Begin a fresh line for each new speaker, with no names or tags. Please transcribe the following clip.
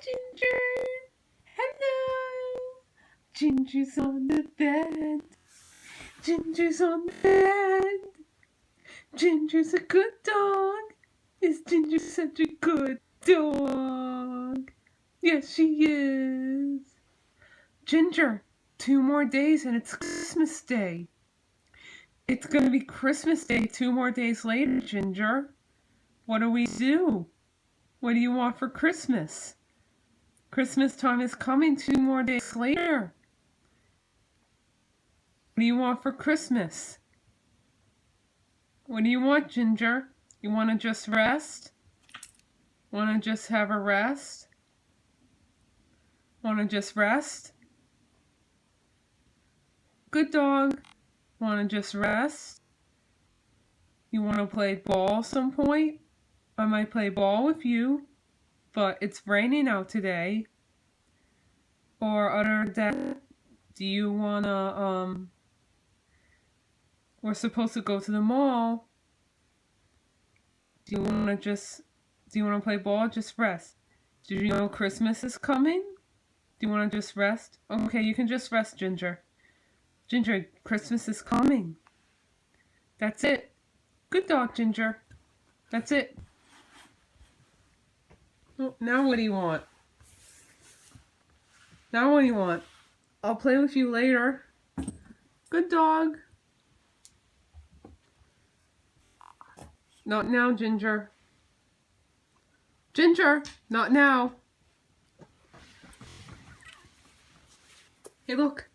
Ginger. Hello. Ginger's on the bed. Ginger's on the bed. Ginger's a good dog. Is Ginger such a good dog? Yes, she is. Ginger, 2 more days and it's Christmas Day. It's going to be Christmas Day 2 more days later, Ginger. What do we do? What do you want for Christmas? Christmas time is coming 2 more days later. What do you want for Christmas? What do you want, Ginger? You want to just rest? Want to just have a rest? Want to just rest? Good dog. Want to just rest? You want to play ball some point? I might play ball with you, but it's raining out today. Or other than that, do you want to, we're supposed to go to the mall. Do you want to play ball? Just rest. Do you know Christmas is coming? Do you want to just rest? Okay, you can just rest, Ginger. Ginger, Christmas is coming. That's it. Good dog, Ginger. That's it. Oh, now what do you want? Now what do you want? I'll play with you later. Good dog. Not now, Ginger. Ginger, not now. Hey, look.